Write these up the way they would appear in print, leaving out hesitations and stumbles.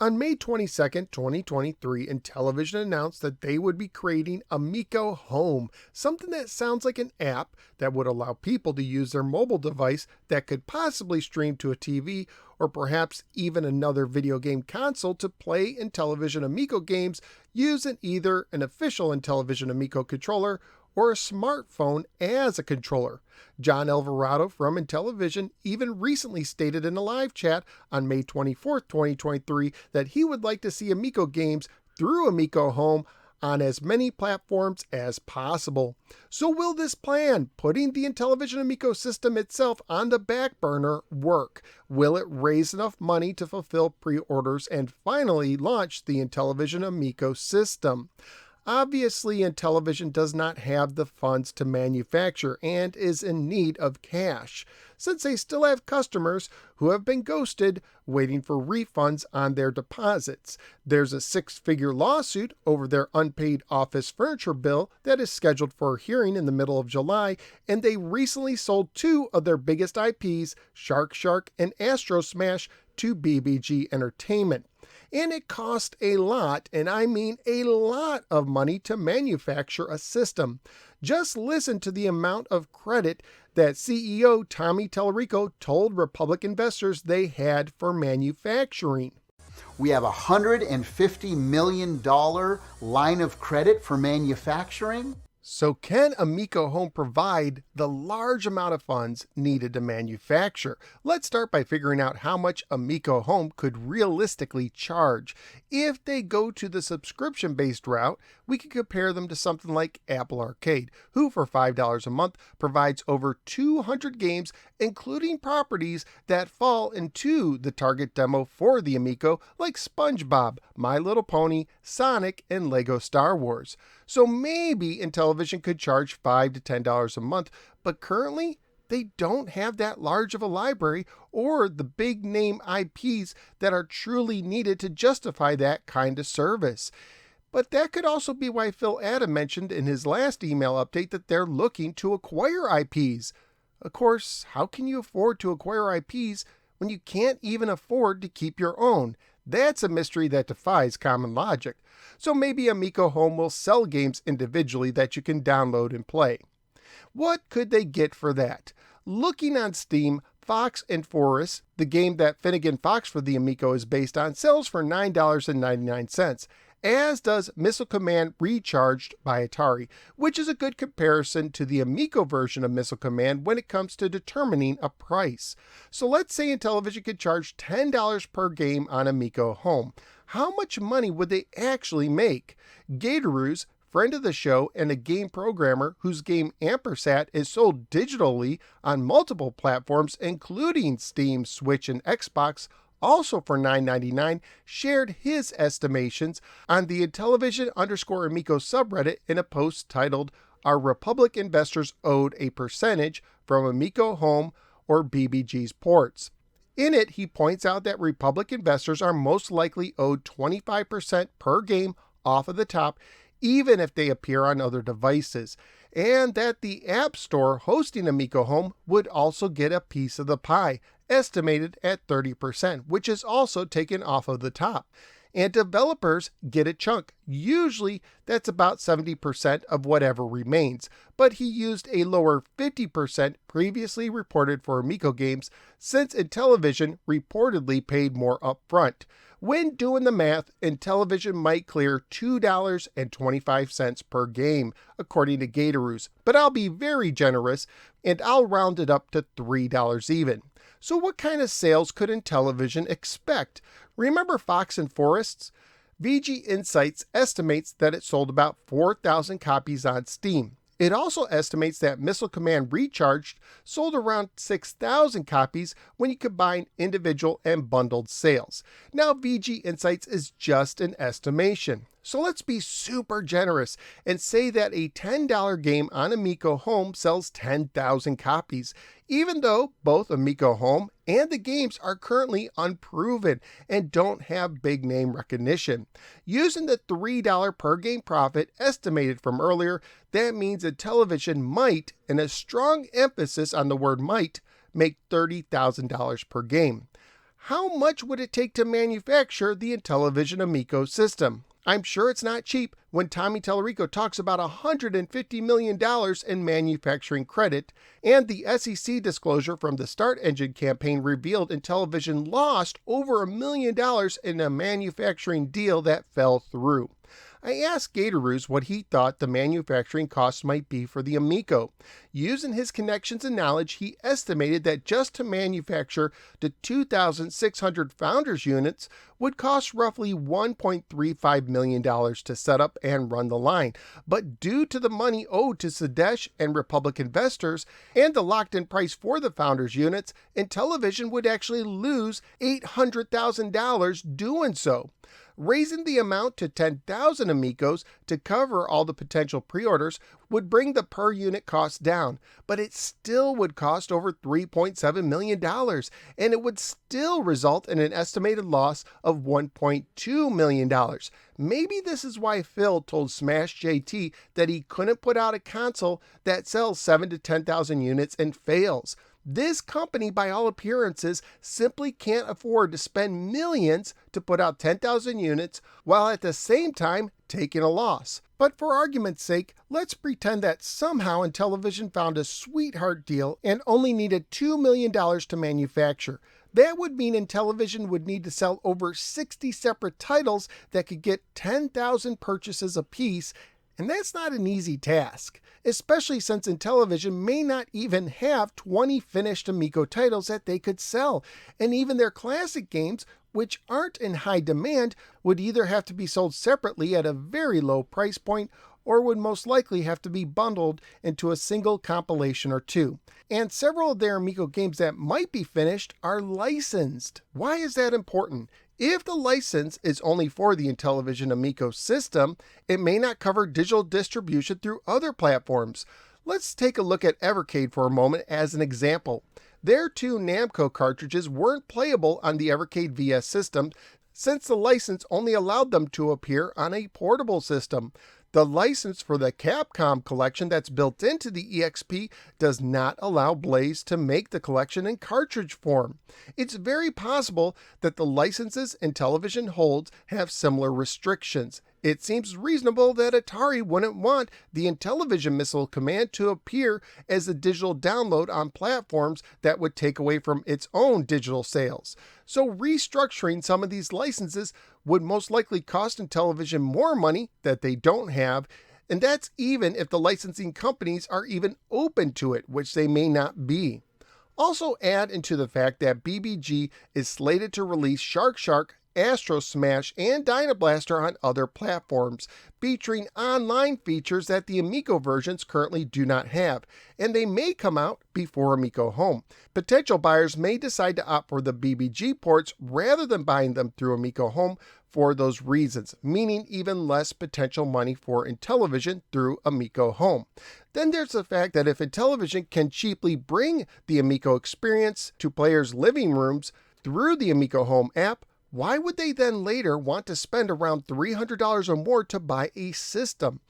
On May 22nd, 2023, Intellivision announced that they would be creating Amico Home, something that sounds like an app that would allow people to use their mobile device that could possibly stream to a TV or perhaps even another video game console to play Intellivision Amico games using either an official Intellivision Amico controller or a smartphone as a controller. John Alvarado from Intellivision even recently stated in a live chat on May 24th, 2023 that he would like to see Amico games through Amico Home on as many platforms as possible. So will this plan, putting the Intellivision Amico system itself on the back burner, work? Will it raise enough money to fulfill pre-orders and finally launch the Intellivision Amico system? Obviously, Intellivision does not have the funds to manufacture and is in need of cash, since they still have customers who have been ghosted waiting for refunds on their deposits. There's a 6-figure lawsuit over their unpaid office furniture bill that is scheduled for a hearing in the middle of July, and they recently sold 2 of their biggest IPs, Shark and Astro Smash, to BBG Entertainment. And it cost a lot, and I mean a lot of money to manufacture a system. Just listen to the amount of credit that CEO Tommy Tallarico told Republic investors they had for manufacturing. We have a $150 million line of credit for manufacturing. So can Amico Home provide the large amount of funds needed to manufacture? Let's start by figuring out how much Amico Home could realistically charge. If they go to the subscription-based route, we can compare them to something like Apple Arcade, who for $5 a month provides over 200 games, including properties that fall into the target demo for the Amico, like SpongeBob, My Little Pony, Sonic, and Lego Star Wars. So maybe Intellivision could charge $5 to $10 a month, but currently they don't have that large of a library or the big name IPs that are truly needed to justify that kind of service. But that could also be why Phil Adam mentioned in his last email update that they're looking to acquire IPs. Of course, how can you afford to acquire IPs when you can't even afford to keep your own? That's a mystery that defies common logic. So maybe Amico Home will sell games individually that you can download and play. What could they get for that? Looking on Steam, Fox and Forest, the game that Finnegan Fox for the Amico is based on, sells for $9.99, as does Missile Command Recharged by Atari, which is a good comparison to the Amico version of Missile Command when it comes to determining a price. So let's say Intellivision could charge $10 per game on Amico Home. How much money would they actually make? Gatoroo's, friend of the show and a game programmer whose game Ampersat is sold digitally on multiple platforms including Steam, Switch, and Xbox, also for $9.99, shared his estimations on the Intellivision_Amico subreddit in a post titled, "Are Republic Investors Owed a Percentage from Amico Home or BBG's Ports?" In it, he points out that Republic investors are most likely owed 25% per game off of the top, even if they appear on other devices, and that the App Store hosting Amico Home would also get a piece of the pie, estimated at 30%, which is also taken off of the top. And developers get a chunk. Usually that's about 70% of whatever remains, but he used a lower 50% previously reported for Amico games since Intellivision reportedly paid more upfront. When doing the math, Intellivision might clear $2.25 per game, according to Gatoroo's, but I'll be very generous and I'll round it up to $3 even. So what kind of sales could Intellivision expect? Remember Fox and Forests? VG Insights estimates that it sold about 4,000 copies on Steam. It also estimates that Missile Command Recharged sold around 6,000 copies when you combine individual and bundled sales. Now, VG Insights is just an estimation. So let's be super generous and say that a $10 game on Amico Home sells 10,000 copies, even though both Amico Home and the games are currently unproven and don't have big name recognition. Using the $3 per game profit estimated from earlier, that means Intellivision might, and a strong emphasis on the word might, make $30,000 per game. How much would it take to manufacture the Intellivision Amico system? I'm sure it's not cheap when Tommy Tallarico talks about $150 million in manufacturing credit, and the SEC disclosure from the Start Engine campaign revealed Intellivision lost over $1 million in a manufacturing deal that fell through. I asked Gatorews what he thought the manufacturing costs might be for the Amico. Using his connections and knowledge, he estimated that just to manufacture the 2,600 Founders units would cost roughly $1.35 million to set up and run the line. But due to the money owed to Sadesh and Republic investors and the locked-in price for the Founders units, Intellivision would actually lose $800,000 doing so. Raising the amount to 10,000 Amicos to cover all the potential pre-orders would bring the per unit cost down, but it still would cost over $3.7 million, and it would still result in an estimated loss of $1.2 million. Maybe this is why Phil told Smash JT that he couldn't put out a console that sells 7,000 to 10,000 units and fails. This company, by all appearances, simply can't afford to spend millions to put out 10,000 units while at the same time taking a loss. But for argument's sake, let's pretend that somehow Intellivision found a sweetheart deal and only needed $2 million to manufacture. That would mean Intellivision would need to sell over 60 separate titles that could get 10,000 purchases apiece, and that's not an easy task, especially since Intellivision may not even have 20 finished Amico titles that they could sell, and even their classic games, which aren't in high demand, would either have to be sold separately at a very low price point or would most likely have to be bundled into a single compilation or two. And several of their Amico games that might be finished are licensed. Why is that important? If the license is only for the Intellivision Amico system, it may not cover digital distribution through other platforms. Let's take a look at Evercade for a moment as an example. Their two Namco cartridges weren't playable on the Evercade VS system since the license only allowed them to appear on a portable system. The license for the Capcom collection that's built into the EXP does not allow Blaze to make the collection in cartridge form. It's very possible that the licenses Intellivision holds have similar restrictions. It seems reasonable that Atari wouldn't want the Intellivision Missile Command to appear as a digital download on platforms that would take away from its own digital sales. So restructuring some of these licenses would most likely cost Intellivision more money that they don't have, and that's even if the licensing companies are even open to it, which they may not be. Also add into the fact that BBG is slated to release Shark Shark, Astro Smash, and Dynablaster on other platforms, featuring online features that the Amico versions currently do not have, and they may come out before Amico Home. Potential buyers may decide to opt for the BBG ports rather than buying them through Amico Home for those reasons, meaning even less potential money for Intellivision through Amico Home. Then there's the fact that if Intellivision can cheaply bring the Amico experience to players' living rooms through the Amico Home app, why would they then later want to spend around $300 or more to buy a system?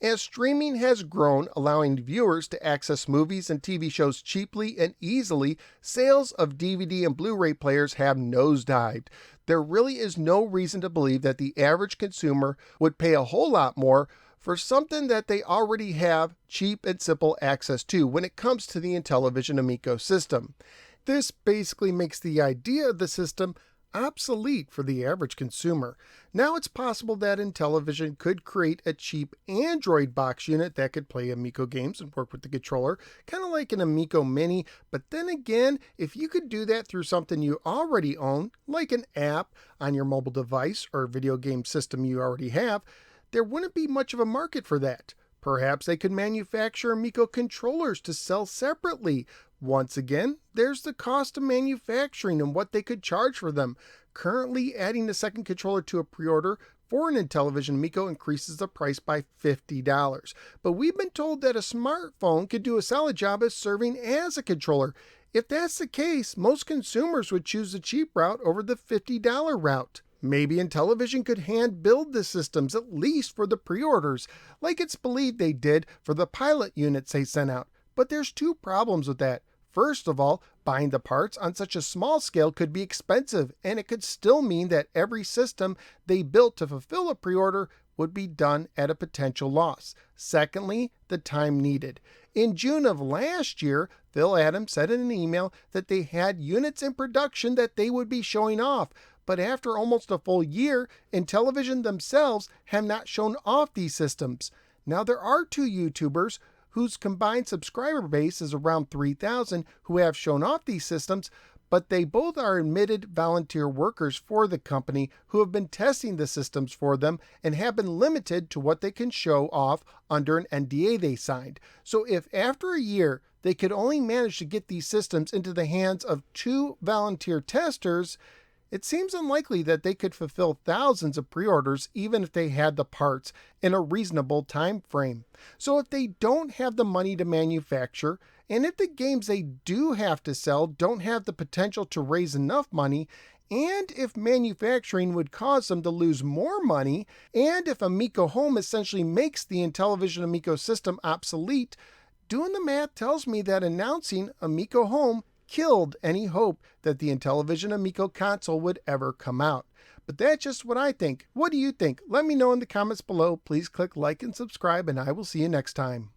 As streaming has grown, allowing viewers to access movies and TV shows cheaply and easily, sales of DVD and Blu-ray players have nosedived. There really is no reason to believe that the average consumer would pay a whole lot more for something that they already have cheap and simple access to when it comes to the Intellivision Amico system. This basically makes the idea of the system obsolete for the average consumer. Now it's possible that Intellivision could create a cheap Android box unit that could play Amico games and work with the controller, kind of like an Amico Mini, but then again, if you could do that through something you already own, like an app on your mobile device or video game system you already have, there wouldn't be much of a market for that. Perhaps they could manufacture Amico controllers to sell separately. Once again, there's the cost of manufacturing and what they could charge for them. Currently, adding the second controller to a pre-order for an Intellivision Amico increases the price by $50. But we've been told that a smartphone could do a solid job of serving as a controller. If that's the case, most consumers would choose the cheap route over the $50 route. Maybe Intellivision could hand-build the systems, at least for the pre-orders, like it's believed they did for the pilot units they sent out. But there's two problems with that. First of all, buying the parts on such a small scale could be expensive, and it could still mean that every system they built to fulfill a pre-order would be done at a potential loss. Secondly, the time needed. In June of last year, Phil Adams said in an email that they had units in production that they would be showing off, but after almost a full year, Intellivision themselves have not shown off these systems. Now, there are two YouTubers whose combined subscriber base is around 3,000 who have shown off these systems, but they both are admitted volunteer workers for the company who have been testing the systems for them and have been limited to what they can show off under an NDA they signed. So if after a year they could only manage to get these systems into the hands of two volunteer testers, it seems unlikely that they could fulfill thousands of pre-orders even if they had the parts in a reasonable time frame. So if they don't have the money to manufacture, and if the games they do have to sell don't have the potential to raise enough money, and if manufacturing would cause them to lose more money, and if Amico Home essentially makes the Intellivision Amico system obsolete, doing the math tells me that announcing Amico Home killed any hope that the Intellivision Amico console would ever come out. But that's just what I think. What do you think? Let me know in the comments below. Please click like and subscribe, and I will see you next time.